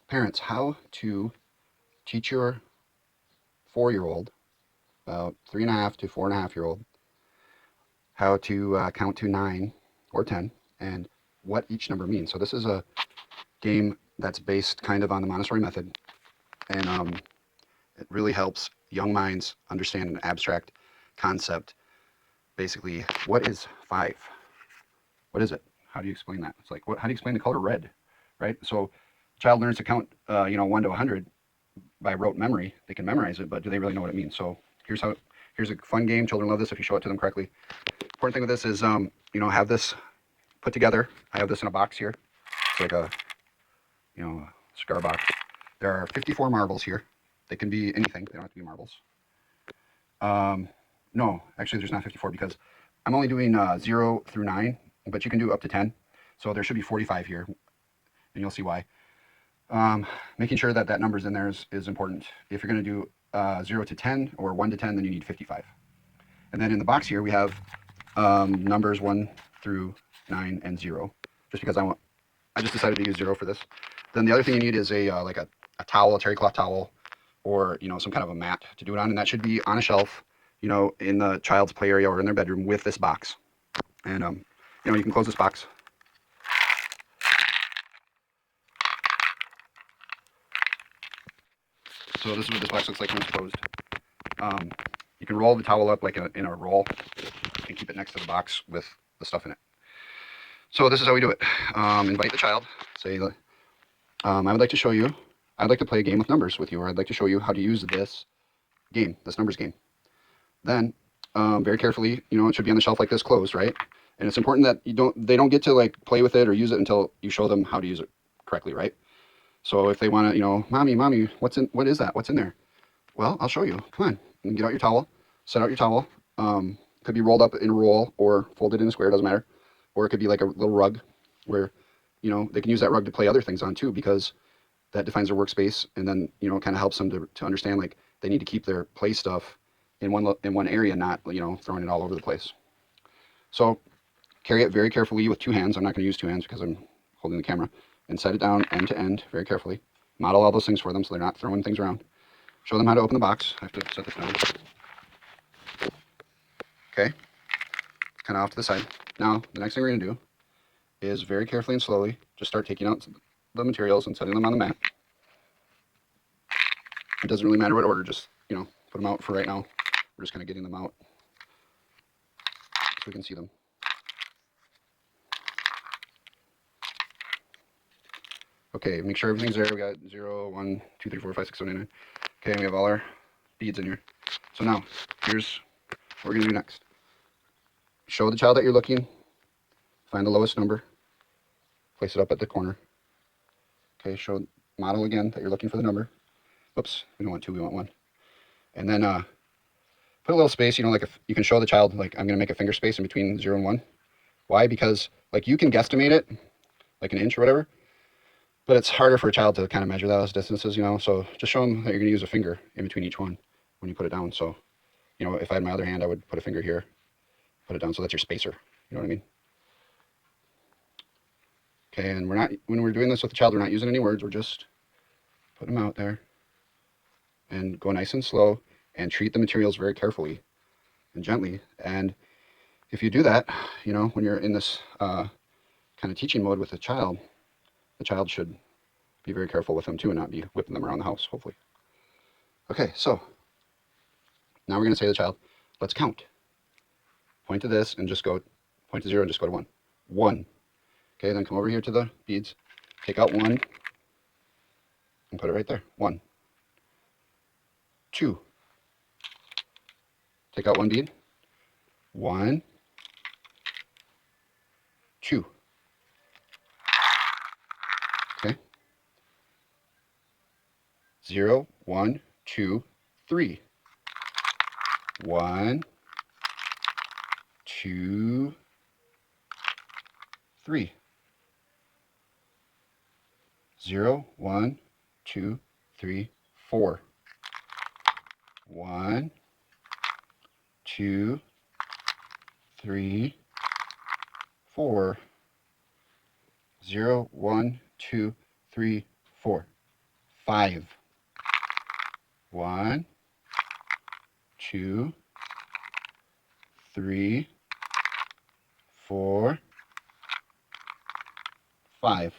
parents how to teach your 4-year-old, about 3.5 to 4.5-year-old, how to count to 9 or 10 and what each number means. So this is a game that's based kind of on the Montessori method, and it really helps young minds understand an abstract concept. Basically, what is 5? What is it? How do you explain that? It's like, how do you explain the color red, right? So, child learns to count, 1 to 100 by rote memory. They can memorize it, but do they really know what it means? So, here's a fun game. Children love this if you show it to them correctly. Important thing with this is, have this put together. I have this in a box here. It's like a, cigar box. There are 54 marbles here. They can be anything. They don't have to be marbles. No, actually, there's not 54 because I'm only doing 0 through 9, but you can do up to 10. So there should be 45 here, and you'll see why. Making sure that that number's in there is important. If you're going to do 0 to 10 or 1 to 10, then you need 55. And then in the box here, we have numbers 1 through 9 and 0, just because I just decided to use 0 for this. Then the other thing you need is a towel, a terry cloth towel, or some kind of a mat to do it on, and that should be on a shelf, in the child's play area or in their bedroom with this box. And you can close this box. So this is what this box looks like when it's closed. You can roll the towel up like in a roll and keep it next to the box with the stuff in it. So this is how we do it. Invite the child. Say, I would like to show you. I'd like to play a game with numbers with you, or I'd like to show you how to use this game, this numbers game. Then, very carefully, it should be on the shelf like this, closed, right? And it's important that they don't get to like play with it or use it until you show them how to use it correctly, right? So if they want to, mommy, what is that? What's in there? Well, I'll show you. Come on, and get out your towel. Set out your towel. Could be rolled up in a roll or folded in a square, doesn't matter. Or it could be like a little rug where, they can use that rug to play other things on too, because that defines their workspace, and then kind of helps them to understand like they need to keep their play stuff in one area, not throwing it all over the place. So carry it very carefully with 2 hands. I'm not going to use 2 hands because I'm holding the camera, and set it down end to end very carefully. Model all those things for them so they're not throwing things around. Show them how to open the box. I have to set this down. Okay, kind of off to the side. Now the next thing we're going to do is very carefully and slowly just start taking out the materials and setting them on the mat. It doesn't really matter what order, just put them out for right now. We're just kind of getting them out so we can see them. Okay, make sure everything's there. We got 0, 1, 2, 3, 4, 5, 6, 7, 8, 9. Okay, we have all our beads in here. So now, here's what we're going to do next. Show the child that you're looking. Find the lowest number. Place it up at the corner. Okay, model again that you're looking for the number. Oops, we don't want 2, we want 1. And then put a little space, like if you can show the child, like I'm going to make a finger space in between 0 and 1. Why? Because like you can guesstimate it, like an inch or whatever, but it's harder for a child to kind of measure those distances, so just show them that you're going to use a finger in between each one when you put it down. So, if I had my other hand, I would put a finger here, put it down, so that's your spacer. You know what I mean? Okay, and when we're doing this with the child, we're not using any words. We're just putting them out there and go nice and slow and treat the materials very carefully and gently. And if you do that, when you're in this kind of teaching mode with the child should be very careful with them too and not be whipping them around the house, hopefully. Okay, so now we're going to say to the child, let's count. Point to this and just go, point to 0 and just go to 1. 1. Okay, then come over here to the beads, take out 1 and put it right there. 1. 2. Take out 1 bead. 1. 2. Okay. 0, 1, 2, 3. 1, 2, 3. 0, 1, 2, 3, 4. 1, 2, 3, 4. 0, 1, 2, 3, 4. 5. 1, 2, 3, 4, 5.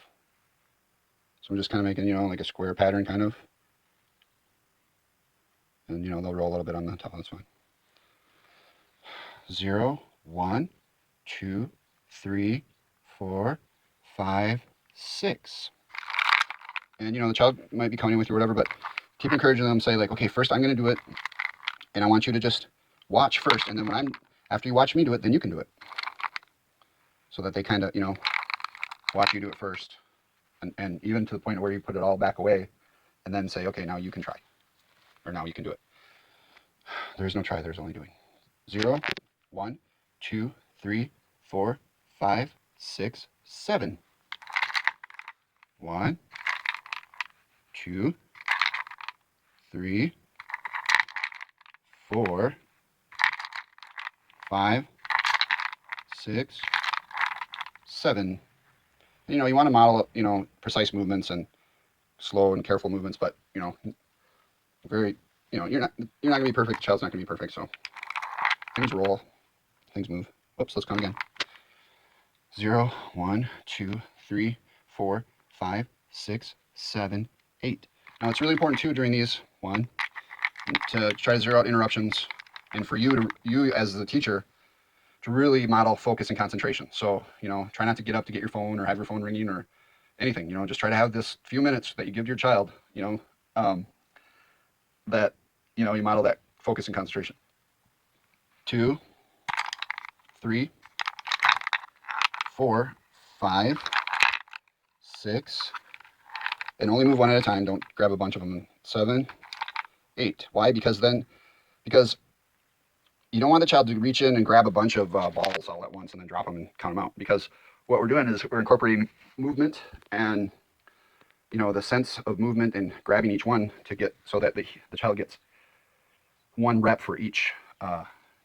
So I'm just kind of making, like a square pattern kind of. And, they'll roll a little bit on the top. That's fine. 0, 1, 2, 3, 4, 5, 6. And, the child might be coming with you or whatever, but keep encouraging them. Say like, okay, first I'm going to do it. And I want you to just watch first. And then after you watch me do it, then you can do it. So that they kind of, watch you do it first. And even to the point where you put it all back away and then say, okay, now you can try. Or now you can do it. There's no try, there's only doing. 0, 1, 2, 3, 4, 5, 6, 7. 1, 2, 3, 4, 5, 6, 7. You want to model, precise movements and slow and careful movements, but, very, you're not going to be perfect. The child's not going to be perfect. So things roll, things move. Whoops, let's come again. 0, 1, 2, 3, 4, 5, 6, 7, 8. Now it's really important too during these, to try to zero out interruptions, and for you as the teacher to really model focus and concentration. So, try not to get up to get your phone or have your phone ringing or anything. Just try to have this few minutes that you give to your child, that, you model that focus and concentration. 2, 3, 4, 5, 6, and only move one at a time. Don't grab a bunch of them. 7, 8. Why? Because you don't want the child to reach in and grab a bunch of balls all at once and then drop them and count them out. Because what we're doing is we're incorporating movement and, the sense of movement and grabbing each one to get so that the child gets 1 rep for each,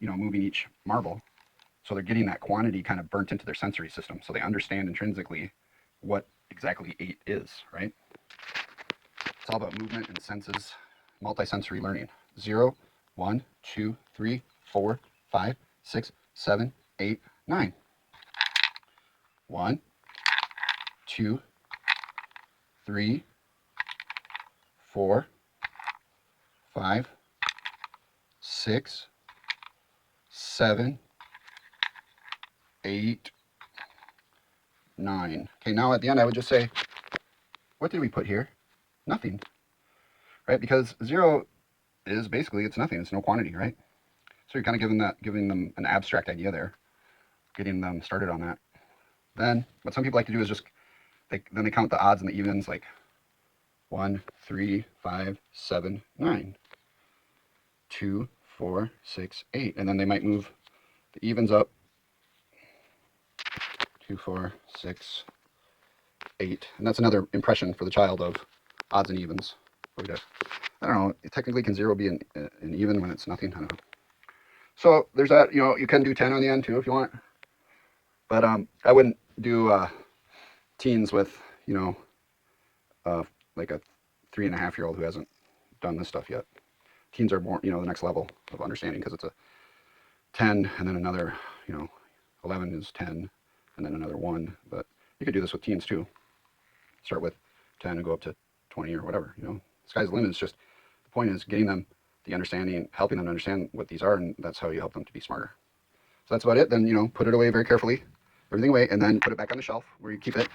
moving each marble. So they're getting that quantity kind of burnt into their sensory system. So they understand intrinsically what exactly 8 is, right? It's all about movement and senses, multisensory learning. 0, 1, 2, 3, 4, 5, 6, 7, 8, 9. 1, 2, 3, 4, 5, 6, 7, 8, 9. Okay, now at the end I would just say, what did we put here? Nothing, right? Because 0 is basically, it's nothing. It's no quantity, right? So you're kind of giving them an abstract idea there, getting them started on that. Then what some people like to do is just, they count the odds and the evens, like 1, 3, 5, 7, 9, 2, 4, 6, 8. And then they might move the evens up. 2, 4, 6, 8. And that's another impression for the child of odds and evens. I don't know, technically can 0 be an even when it's nothing? I don't know. So there's that. You can do 10 on the end too if you want. But I wouldn't do teens with, like a 3.5-year-old who hasn't done this stuff yet. Teens are more, the next level of understanding, because it's a 10 and then another, 11 is 10 and then another 1. But you could do this with teens too. Start with 10 and go up to 20 or whatever, Sky's the limit. It's just, the point is getting them the understanding, helping them understand what these are, and that's how you help them to be smarter. So that's about it. Then, put it away very carefully, everything away, and then put it back on the shelf where you keep it,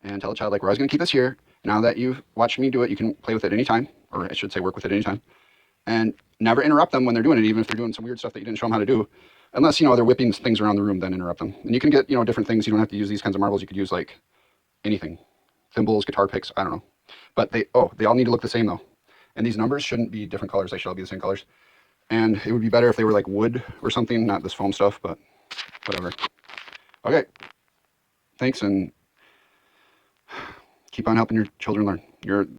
and tell the child, like, we're always going to keep this here. Now that you've watched me do it, you can play with it anytime, or I should say work with it anytime, and never interrupt them when they're doing it, even if they're doing some weird stuff that you didn't show them how to do, unless, they're whipping things around the room, then interrupt them. And you can get, different things. You don't have to use these kinds of marbles. You could use, like, anything, thimbles, guitar picks, I don't know. But they all need to look the same, though. And these numbers shouldn't be different colors. They should all be the same colors. And it would be better if they were like wood or something, not this foam stuff, but whatever. Okay. Thanks, and keep on helping your children learn.